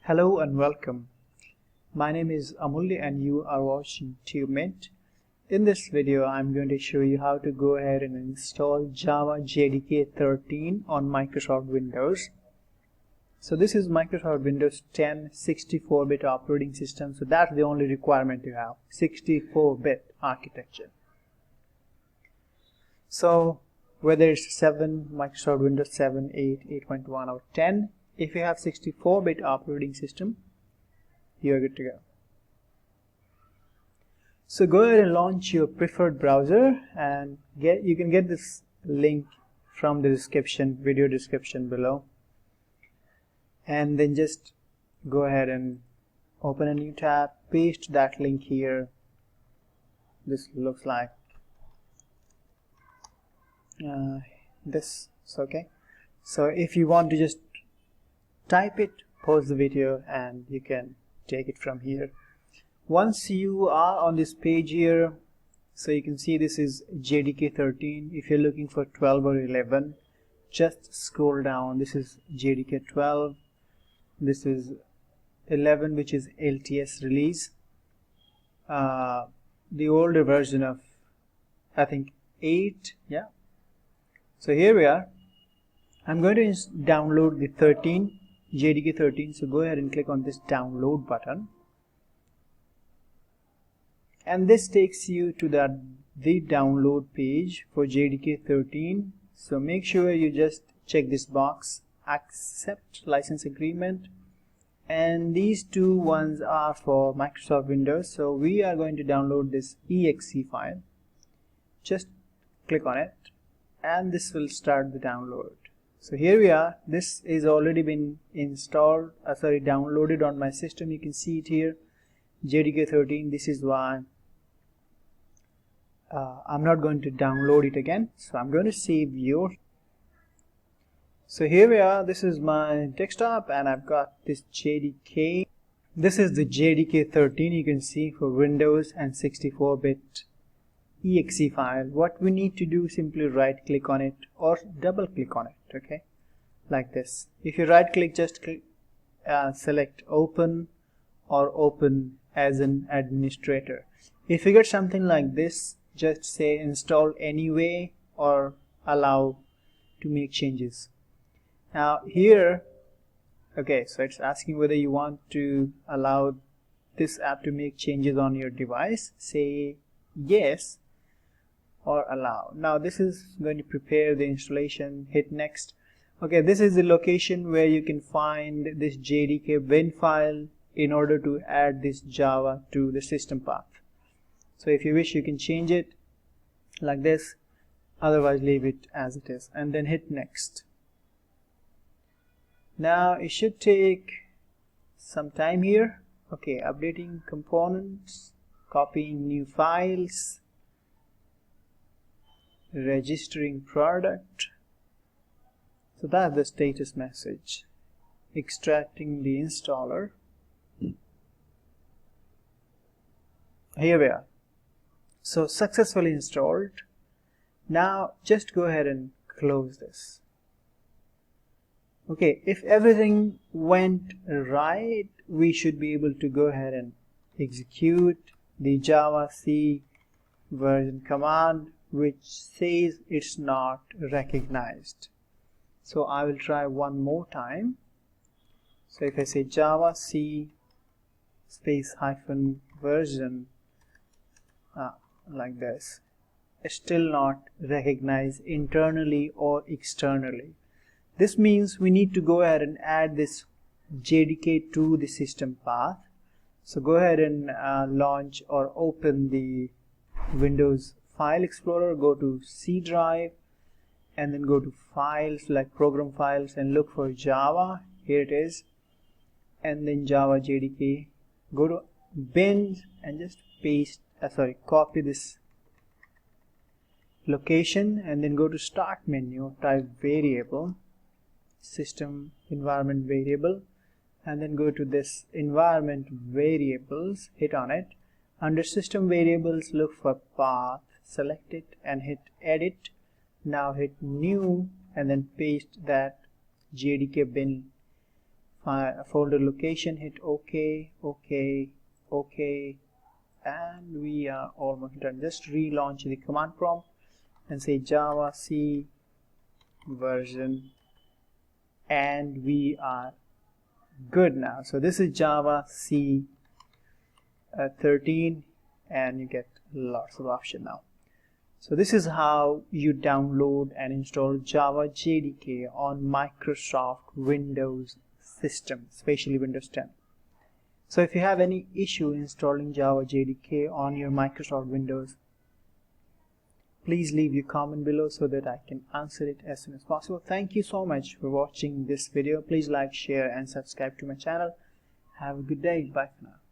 Hello and welcome. My name is Amulya and you are watching TubeMint. In this video I'm going to show you how to go ahead and install Java JDK 13 on Microsoft Windows. So this is Microsoft Windows 10 64-bit operating system, so that's the only requirement you have, 64-bit architecture. So whether it's 7, Microsoft Windows 7, 8, 8.1 or 10, if you have 64-bit operating system, you're good to go. So go ahead and launch your preferred browser, and you can get this link from the video description below, and then just go ahead and open a new tab, paste that link here. This looks like this. It's okay. So if you want to just type it, pause the video, and you can take it from here. Once you are on this page here, so you can see this is JDK 13. If you're looking for 12 or 11, just scroll down. This is JDK 12. This is 11, which is LTS release. The older version of, I think, 8. Yeah. So here we are. I'm going to download the JDK 13, so go ahead and click on this download button, and this takes you to the download page for JDK 13. So make sure you just check this box, accept license agreement, and these two ones are for Microsoft Windows. So we are going to download this exe file. Just click on it and this will start the download. So here we are. This is already been installed, downloaded on my system. You can see it here, JDK 13. This is why I'm not going to download it again. So I'm going to save yours. So here we are. This is my desktop, and I've got this JDK. This is the JDK 13. You can see for Windows and 64-bit exe file. What we need to do, simply right click on it or double click on it, okay, like this. If you right click, just click, select open or open as an administrator. If you get something like this, just say install anyway or allow to make changes. Now here, okay, so it's asking whether you want to allow this app to make changes on your device. Say yes or allow. Now this is going to prepare the installation. Hit next. Okay, this is the location where you can find this JDK bin file in order to add this Java to the system path. So if you wish, you can change it like this, otherwise leave it as it is, and then hit next. Now it should take some time here. Okay, updating components, copying new files, registering product. So that's the status message. Extracting the installer. Here we are. So successfully installed. Now just go ahead and close this. Okay, if everything went right, we should be able to go ahead and execute the Java C version command, which says it's not recognized. So I will try one more time. So if I say Java C space hyphen version like this, it's still not recognized internally or externally. This means we need to go ahead and add this JDK to the system path. So go ahead and launch or open the Windows File Explorer, go to C drive, and then go to Files, select Program Files, and look for Java. Here it is, and then Java JDK. Go to bin and just copy this location, and then go to Start menu, type variable, system environment variable, and then go to this environment variables, hit on it. Under system variables, look for path, select it and hit edit. Now hit new and then paste that JDK bin folder location, hit OK, OK, OK, and we are almost done. Just relaunch the command prompt and say Java C version, and we are good now. So this is Java C 13, and you get lots of options now. So this is how you download and install Java JDK on Microsoft Windows system, especially Windows 10. So if you have any issue installing Java JDK on your Microsoft Windows, please leave your comment below so that I can answer it as soon as possible. Thank you so much for watching this video. Please like, share and subscribe to my channel. Have a good day. Bye for now.